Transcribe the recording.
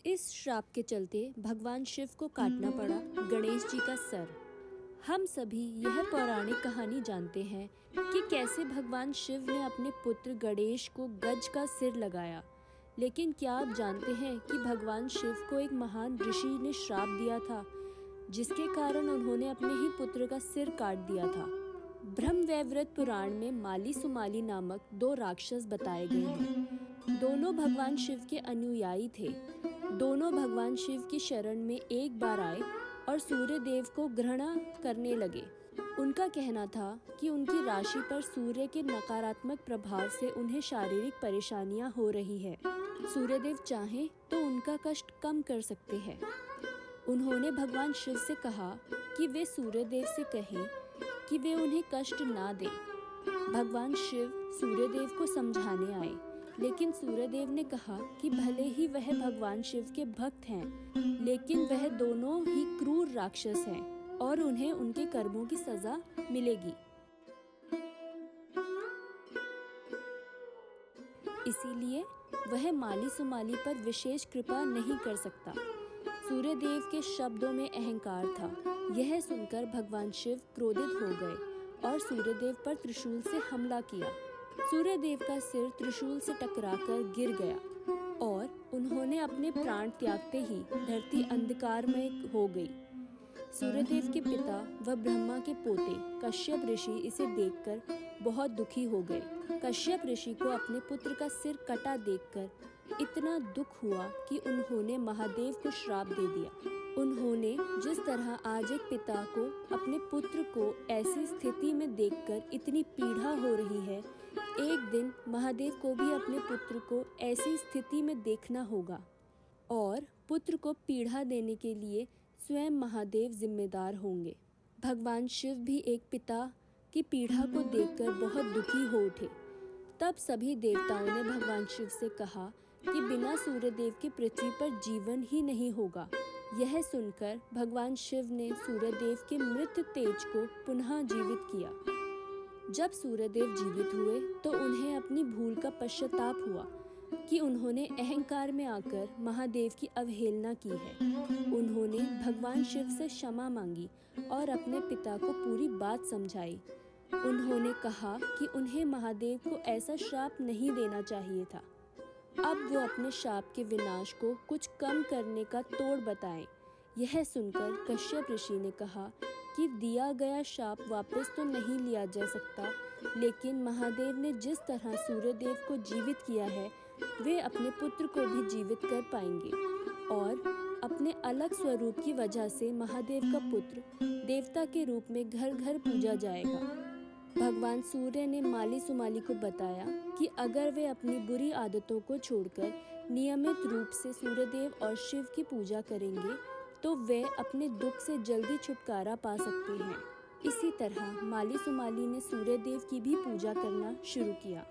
इस श्राप के चलते भगवान शिव को काटना पड़ा गणेश जी का सर। हम सभी यह पौराणिक कहानी जानते हैं कि कैसे भगवान शिव ने अपने पुत्र गणेश को गज का सिर लगाया। लेकिन क्या आप जानते हैं कि भगवान शिव को एक महान ऋषि ने श्राप दिया था, जिसके कारण उन्होंने अपने ही पुत्र का सिर काट दिया था। ब्रह्मवैवर्त पुराण में माली सुमाली नामक दो राक्षस बताए गए हैं। दोनों भगवान शिव के अनुयायी थे। दोनों भगवान शिव की शरण में एक बार आए और सूर्य देव को घृणा करने लगे। उनका कहना था कि उनकी राशि पर सूर्य के नकारात्मक प्रभाव से उन्हें शारीरिक परेशानियां हो रही है। सूर्यदेव चाहें तो उनका कष्ट कम कर सकते हैं। उन्होंने भगवान शिव से कहा कि वे सूर्यदेव से कहें कि वे उन्हें कष्ट ना दें। भगवान शिव सूर्यदेव को समझाने आए, लेकिन सूर्यदेव ने कहा कि भले ही वह भगवान शिव के भक्त हैं, लेकिन वह दोनों ही क्रूर राक्षस हैं और उन्हें उनके कर्मों की सजा मिलेगी। इसीलिए वह माली सुमाली पर विशेष कृपा नहीं कर सकता। सूर्यदेव के शब्दों में अहंकार था। यह सुनकर भगवान शिव क्रोधित हो गए और सूर्यदेव पर त्रिशूल से हमला किया। सूर्यदेव का सिर त्रिशूल से टकराकर गिर गया और उन्होंने अपने प्राण त्यागते ही धरती अंधकारमय हो गई। सूर्यदेव के पिता व ब्रह्मा के पोते कश्यप ऋषि इसे देखकर बहुत दुखी हो गए। कश्यप ऋषि को अपने पुत्र का सिर कटा देखकर इतना दुख हुआ कि उन्होंने महादेव को श्राप दे दिया। उन्होंने जिस तरह आज एक पिता को अपने पुत्र को ऐसी स्थिति में देखकर इतनी पीड़ा हो रही है, एक दिन महादेव को भी अपने पुत्र को ऐसी स्थिति में देखना होगा और पुत्र को पीड़ा देने के लिए स्वयं महादेव जिम्मेदार होंगे। भगवान शिव भी एक पिता की पीड़ा को देखकर बहुत दुखी हो उठे। तब सभी देवताओं ने भगवान शिव से कहा कि बिना सूर्यदेव के पृथ्वी पर जीवन ही नहीं होगा। यह सुनकर भगवान शिव ने सूर्यदेव के मृत तेज को पुनः जीवित किया। जब सूर्यदेव जीवित हुए तो उन्हें अपनी भूल का पश्चाताप हुआ कि उन्होंने अहंकार में आकर महादेव की अवहेलना की है। उन्होंने भगवान शिव से क्षमा मांगी और अपने पिता को पूरी बात समझाई। उन्होंने कहा कि उन्हें महादेव को ऐसा श्राप नहीं देना चाहिए था। अब वो अपने शाप के विनाश को कुछ कम करने का तोड़ बताएं। यह सुनकर कश्यप ऋषि ने कहा कि दिया गया शाप वापस तो नहीं लिया जा सकता, लेकिन महादेव ने जिस तरह सूर्यदेव को जीवित किया है, वे अपने पुत्र को भी जीवित कर पाएंगे और अपने अलग स्वरूप की वजह से महादेव का पुत्र देवता के रूप में घर घर पूजा जाएगा। भगवान सूर्य ने माली सुमाली को बताया कि अगर वे अपनी बुरी आदतों को छोड़कर नियमित रूप से सूर्यदेव और शिव की पूजा करेंगे तो वे अपने दुख से जल्दी छुटकारा पा सकते हैं। इसी तरह माली सुमाली ने सूर्यदेव की भी पूजा करना शुरू किया।